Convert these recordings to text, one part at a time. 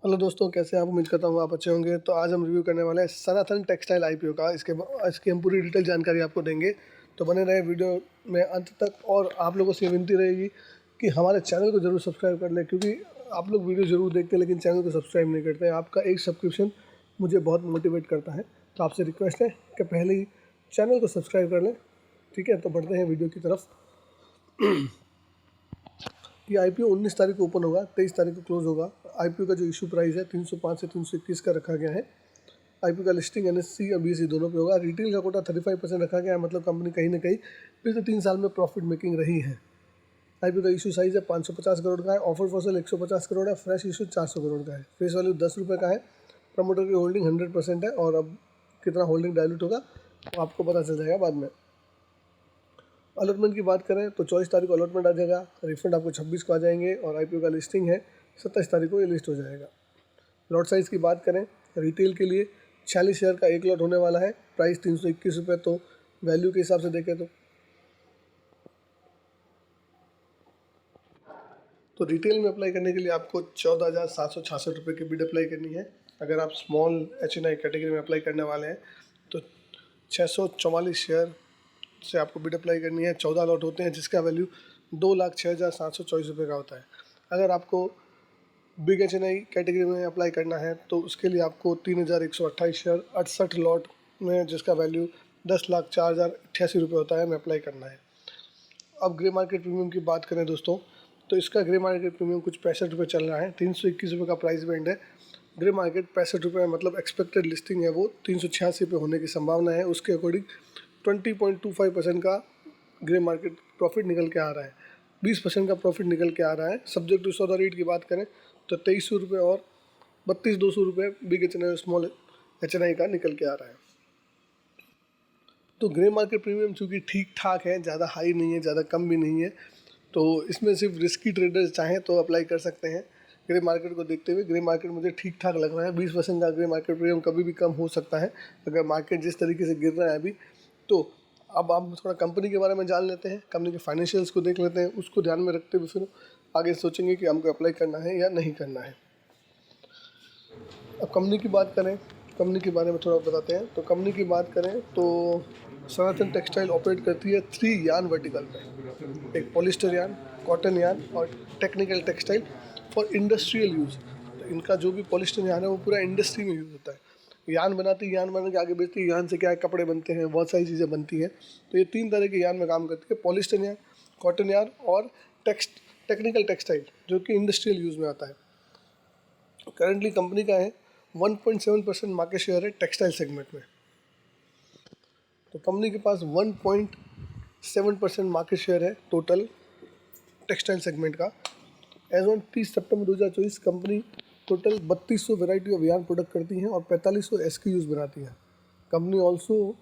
Hello दोस्तों, कैसे हैं आप? उम्मीद करता हूँ आप अच्छे होंगे। तो आज हम रिव्यू करने वाले हैं सनातन टेक्सटाइल आईपीओ का। इसकी हम पूरी डिटेल जानकारी आपको देंगे, तो बने रहे वीडियो में अंत तक। और आप लोगों से विनती रहेगी कि हमारे चैनल को जरूर सब्सक्राइब कर लें, क्योंकि आप लोग वीडियो जरूर देखते हैं लेकिन चैनल को सब्सक्राइब नहीं करते हैं। आपका एक सब्सक्रिप्शन मुझे बहुत मोटिवेट करता है, तो आपसे रिक्वेस्ट है कि पहले ही चैनल को सब्सक्राइब कर लें। ठीक है, तो बढ़ते हैं वीडियो की तरफ। ये आईपीओ 19 तारीख को ओपन होगा, 23 तारीख को क्लोज होगा। आईपीओ का जो इशू प्राइस है 305 से 321 का रखा गया है। आईपीओ का लिस्टिंग एनएससी और बीएसई दोनों पे होगा। रिटेल का कोटा 35% रखा गया है, मतलब कंपनी कहीं ना कहीं पिछले 3 साल में प्रॉफिट मेकिंग रही है। आईपीओ का इशू साइज है 550 करोड़ का है। ऑफर फॉर सेल 150 करोड़ है। फ्रेश इशू 400 करोड़ का है। फेस वैल्यू 10 रुपये का है। प्रमोटर की होल्डिंग 100% है, और अब कितना होल्डिंग डायलूट होगा वो आपको पता चल जाएगा बाद में। अलॉटमेंट की बात करें तो 24 तारीख को अलॉटमेंट आ जाएगा। रिफंड आपको 26 को आ जाएंगे, और आईपीओ का लिस्टिंग है 27 तारीख को ये लिस्ट हो जाएगा। लॉट साइज़ की बात करें, रिटेल के लिए 46 शेयर का एक लॉट होने वाला है। प्राइस 321 रुपये। तो वैल्यू के हिसाब से देखें तो रिटेल में अप्लाई करने के लिए आपको 14,766 रुपये की बिड अप्लाई करनी है। अगर आप स्मॉल HNI कैटेगरी में अप्लाई करने वाले हैं तो 644 शेयर से आपको बिड अप्लाई करनी है। 14 लॉट होते हैं, जिसका वैल्यू 2,06,724 रुपये का होता है। अगर आपको बिग HNI कैटेगरी में अप्लाई करना है तो उसके लिए आपको 3,128 शेयर 68 लॉट में, जिसका वैल्यू 10,04,088 रुपये होता है, में अप्लाई करना है। अब ग्रे मार्केट प्रीमियम की बात करें दोस्तों, तो इसका ग्रे मार्केट प्रीमियम कुछ 65 रुपये चल रहा है। 321 रुपये का प्राइस बैंड है। ग्रे मार्केट 65 रुपये, मतलब एक्सपेक्टेड लिस्टिंग है वो 386 पे होने की संभावना है। उसके अकॉर्डिंग 20.25% का ग्रे मार्केट प्रॉफिट निकल के आ रहा है। 20% का प्रॉफिट निकल के आ रहा है। सब्जेक्ट टू सौदा रेट की बात करें तो 2300 रुपये और 32,200 रुपये बिग HNI स्मॉल HNI का निकल के आ रहा है। तो ग्रे मार्केट प्रीमियम चूँकि ठीक ठाक है, ज़्यादा हाई नहीं है, ज़्यादा कम भी नहीं है, तो इसमें सिर्फ रिस्की ट्रेडर्स चाहें तो अप्लाई कर सकते हैं। ग्रे मार्केट को देखते हुए ग्रे मार्केट मुझे ठीक ठाक लग रहा है। 20% का ग्रे मार्केट प्रीमियम कभी भी कम हो सकता है अगर मार्केट जिस तरीके से गिर रहा है अभी। तो अब आप थोड़ा कंपनी के बारे में जान लेते हैं, कंपनी के फाइनेंशियल्स को देख लेते हैं। उसको ध्यान में रखते हुए फिर आगे सोचेंगे कि हमको अप्लाई करना है या नहीं करना है। अब कंपनी की बात करें, कंपनी के बारे में थोड़ा बताते हैं। तो कंपनी की बात करें तो सनातन टेक्सटाइल ऑपरेट करती है 3 यार्न वर्टिकल में। एक पॉलिस्टर यार्न, कॉटन यार्न और technical textile for industrial use. तो इनका जो भी पॉलिस्टर यार्न है वो पूरा इंडस्ट्री में यूज़ होता है। यार्न बनाती है, यार्न बना के आगे बेचती है। यार्न से क्या है, कपड़े बनते हैं, बहुत सारी चीज़ें बनती हैं। तो ये 3 तरह के यार्न में काम करती है: पॉलिस्टर यार्न, कॉटन यार्न और टेक्निकल टेक्सटाइल, जो कि इंडस्ट्रियल यूज़ में आता है। करंटली कंपनी का है 1.7% मार्केट शेयर है टेक्सटाइल सेगमेंट में। तो कंपनी के पास 1.7% मार्केट शेयर है टोटल टेक्सटाइल सेगमेंट का। एज ऑन 30 सितंबर 2024 company total 3200 variety of yarn product करती हैं और 4500 SKUs बनाती है। Company also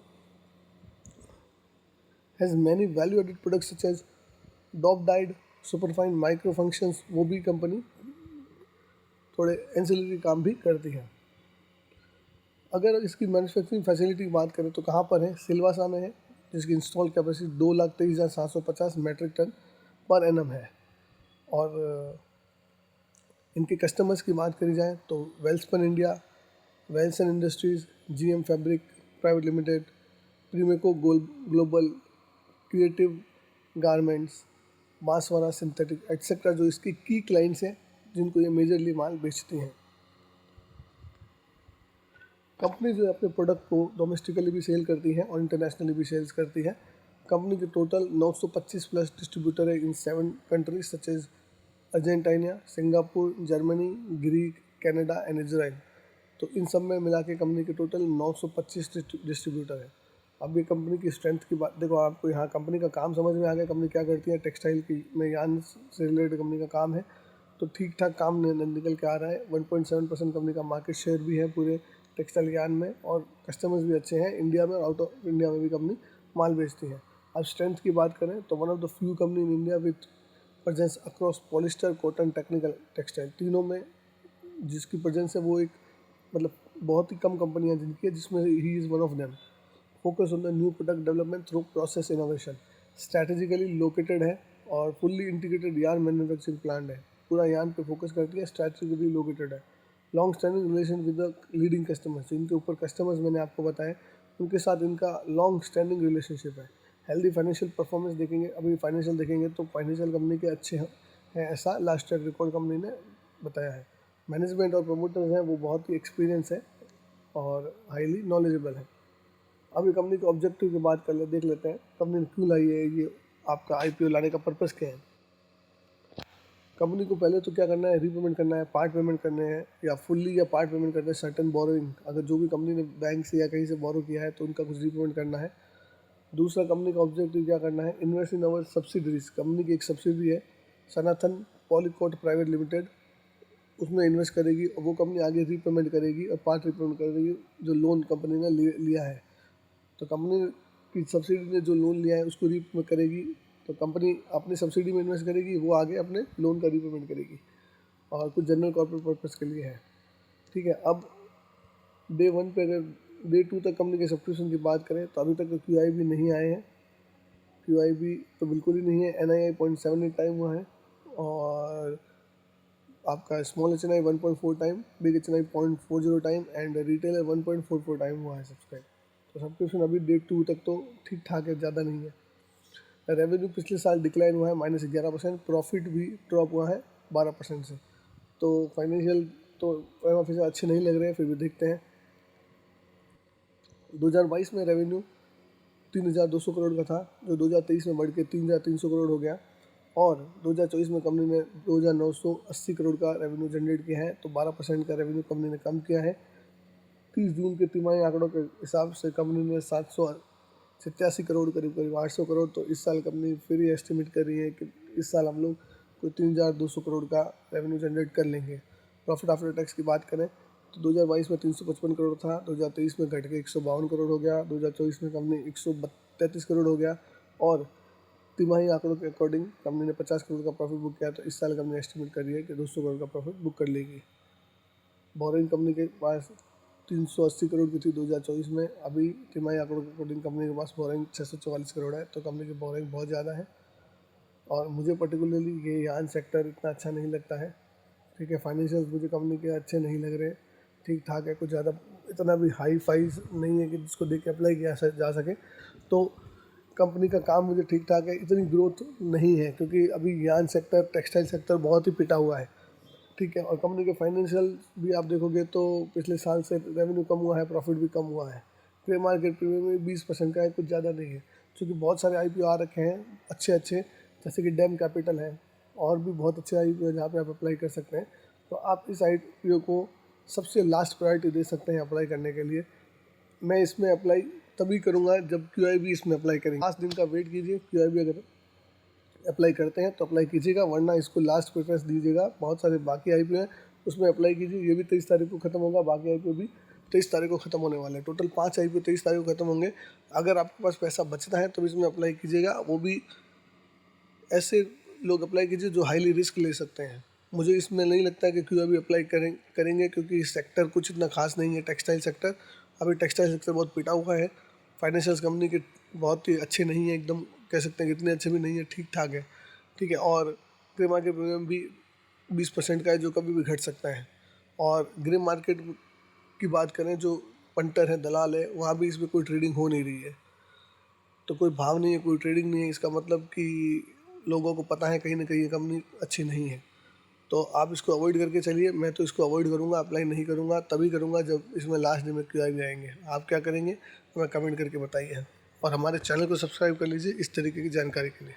has many value added products such as dope dyed, superfine, micro functions. वो भी कंपनी थोड़े एंसिलरी काम भी करती है। अगर इसकी मैन्युफैक्चरिंग फैसिलिटी की बात करें तो कहाँ पर है, सिलवासा में है, जिसकी install capacity 2,23,750 metric tonne per annum है। और इनके कस्टमर्स की बात करी जाए तो Welspun India, Welspun industries, GM fabric private limited, Premco global, creative garments, Banswara synthetic etcetera, जो इसकी की क्लाइंट्स हैं जिनको ये मेजरली माल बेचती हैं। कंपनी जो है अपने प्रोडक्ट को डोमेस्टिकली भी सेल करती है और इंटरनेशनली भी सेल्स करती है। कंपनी के टोटल 925 प्लस डिस्ट्रीब्यूटर है in 7 countries such as Argentina, Singapore, Germany, Greek, Canada and Israel. तो इन सब में मिला के कंपनी के टोटल 925 डिस्ट्रीब्यूटर है। अब ये कंपनी की स्ट्रेंथ की बात देखो, आपको यहाँ कंपनी का काम समझ में आ गया। कंपनी क्या करती है, टेक्सटाइल की में यार्न से रिलेटेड कंपनी का काम है, तो ठीक ठाक काम निकल के आ रहा है। 1.7% कंपनी का मार्केट शेयर भी है पूरे टेक्सटाइल यार्न में, और कस्टमर्स भी अच्छे हैं इंडिया में और आउट ऑफ इंडिया में भी कंपनी माल बेचती है। अब स्ट्रेंथ की बात करें तो one of the few company in India with presence across polyester, cotton, technical textile, तीनों में जिसकी प्रेजेंस है वो एक मतलब बहुत ही कम कंपनियां जिनकी है, जिसमें he is one of them. Focus on the new product development through process innovation, strategically located है और fully integrated yarn manufacturing plant है। पूरा यार्न पे फोकस करती है, स्ट्रैटेजिकली लोकेटेड है। Long standing relation with the leading customers, इनके ऊपर कस्टमर्स मैंने आपको बताया, उनके साथ इनका लॉन्ग स्टैंडिंग रिलेशनशिप है। हेल्दी फाइनेंशियल परफॉर्मेंस देखेंगे, अभी फाइनेंशियल देखेंगे तो फाइनेंशियल कंपनी के अच्छे हैं, ऐसा लास्ट ट्रैक रिकॉर्ड कंपनी ने बताया है। मैनेजमेंट और प्रमोटर्स हैं वो बहुत ही एक्सपीरियंस है और हाईली नॉलेजेबल है। अभी कंपनी के ऑब्जेक्टिव की बात देख लेते हैं, कंपनी ने क्यों लाई है, ये आपका IPO लाने का पर्पस क्या है। कंपनी को पहले तो क्या करना है, रीपेमेंट करना है, पार्ट पेमेंट करने हैं या फुल्ली या पार्ट पेमेंट करना है सर्टन बोरोइंग, अगर जो भी कंपनी ने बैंक से या कहीं से बोरो किया है तो उनका कुछ रीपेमेंट करना है। दूसरा कंपनी का ऑब्जेक्टिव क्या करना है, invest in our subsidiaries, company की एक सब्सिडरी है सनातन पॉलीकोट प्राइवेट लिमिटेड, उसमें इन्वेस्ट करेगी और वो कंपनी आगे रीपेमेंट करेगी और पार्ट रीपेमेंट करेगी जो लोन कंपनी ने लिया है। तो कंपनी की सब्सिडी ने जो लोन लिया है उसको रीपेमेंट करेगी, तो कंपनी अपनी सब्सिडी में इन्वेस्ट करेगी, वो आगे अपने लोन का रीपेमेंट करेगी और कुछ जनरल कॉर्पोरेट पर्पस के लिए है। ठीक है, अब डे 1 पे अगर डे 2 तक कंपनी के सब्सक्रिप्शन की बात करें तो अभी तक तो QIB नहीं आए हैं, QIB तो बिल्कुल ही नहीं है। NII 0.78 टाइम हुआ है और आपका small HNI 1.4 time, big HNI 0.40 time and retailer 1.44 time हुआ है सब्सक्राइब। तो सब्सक्रिप्शन अभी डे 2 तक तो ठीक ठाक है, ज़्यादा नहीं है। रेवेन्यू पिछले साल डिक्लाइन हुआ है -11%, प्रॉफिट भी ड्रॉप हुआ है 12% से। तो फाइनेंशियल तो प्राइम ऑफिसर अच्छे नहीं लग रहे हैं, फिर भी देखते हैं। 2022 में रेवेन्यू 3,200 करोड़ का था, जो 2023 में बढ़ के 3,300 करोड़ हो गया और 2024 में कंपनी ने 2,980 करोड़ का रेवेन्यू जनरेट किया है, तो 12% का रेवेन्यू कंपनी ने कम किया है। 30 जून के तिमाही आंकड़ों के हिसाब से कंपनी ने 787 करोड़ करीब 800 करोड़, तो इस साल कंपनी फिर ये एस्टिमेट कर रही है कि इस साल हम लोग कोई 3,200 करोड़ का रेवेन्यू जनरेट कर लेंगे। प्रॉफिट आफ्टर टैक्स की बात करें तो 2022 में 355 करोड़ था, 2023 में घट के 152 करोड़ हो गया, 2024 में कंपनी 133 करोड़ हो गया और तिमाही आंकड़ों के अकॉर्डिंग कंपनी ने 50 करोड़ का प्रॉफिट बुक किया। तो इस साल कंपनी एस्टिमेट कर रही है कि 200 करोड़ का प्रॉफिट बुक कर लेगी। बोरिंग कंपनी के पास 380 करोड़ की थी 2024 में, अभी तिमाही आंकड़ों के अकॉर्डिंग कंपनी के पास बोरिंग 644 करोड़ है, तो कंपनी की बोरिंग बहुत ज़्यादा है और मुझे पर्टिकुलरली ये यान सेक्टर इतना अच्छा नहीं लगता है। ठीक है, फाइनेंशियल मुझे कंपनी के अच्छे नहीं लग रहे, ठीक ठाक है, कुछ ज़्यादा इतना भी हाई फाइज नहीं है कि जिसको देख के अप्लाई किया जा सके। तो कंपनी का काम मुझे ठीक ठाक है, इतनी ग्रोथ नहीं है क्योंकि अभी यान सेक्टर टेक्सटाइल सेक्टर बहुत ही पिटा हुआ है। ठीक है, और कंपनी के फाइनेंशियल भी आप देखोगे तो पिछले साल से रेवेन्यू कम हुआ है, प्रॉफिट भी कम हुआ है। प्री मार्केट प्रीमियम में 20% का है, कुछ ज़्यादा नहीं है, क्योंकि बहुत सारे IPO आ रखे हैं अच्छे अच्छे, जैसे कि डैम कैपिटल है और भी बहुत अच्छे IPO है जहाँ पे आप अप्लाई कर सकते हैं। तो आप इस IPO को सबसे लास्ट प्रायोरिटी दे सकते हैं अप्लाई करने के लिए। मैं इसमें अप्लाई तभी करूँगा जब QIB इसमें अप्लाई करेंगे। 5 दिन का वेट कीजिए, QIB अगर अप्लाई करते हैं तो अप्लाई कीजिएगा, वरना इसको लास्ट प्रेफरेंस दीजिएगा। बहुत सारे बाकी IPO हैं उसमें अप्लाई कीजिए, ये भी 23 तारीख को ख़त्म होगा, बाकी IPO भी 23 तारीख को ख़त्म होने वाले हैं। टोटल 5 IPO 23 तारीख को ख़त्म होंगे। अगर आपके पास पैसा बचता है तो इसमें अप्लाई कीजिएगा, वो भी ऐसे लोग अप्लाई कीजिए जो हाईली रिस्क ले सकते हैं। मुझे इसमें नहीं लगता कि QIB अप्लाई करेंगे क्योंकि सेक्टर कुछ इतना खास नहीं है। टेक्सटाइल सेक्टर अभी टेक्सटाइल सेक्टर बहुत पिटा हुआ है, फाइनेंशियल कंपनी के बहुत ही अच्छे नहीं है, एकदम कह सकते हैं कि इतने अच्छे भी नहीं है, ठीक ठाक है। ठीक है, और ग्रे मार्केट प्रीमियम भी 20% का है जो कभी भी घट सकता है। और ग्रे मार्केट की बात करें, जो पंटर है, दलाल है, वहाँ भी इसमें कोई ट्रेडिंग हो नहीं रही है, तो कोई भाव नहीं है, कोई ट्रेडिंग नहीं है। इसका मतलब कि लोगों को पता है कहीं ना कहीं ये कंपनी अच्छी नहीं है, तो आप इसको अवॉइड करके चलिए। मैं तो इसको अवॉइड करूँगा, अप्लाई नहीं करूँगा, तभी करूँगा जब इसमें लास्ट डे में QIB आएंगे। आप क्या करेंगे हमें कमेंट करके बताइए और हमारे चैनल को सब्सक्राइब कर लीजिए इस तरीके की जानकारी के लिए।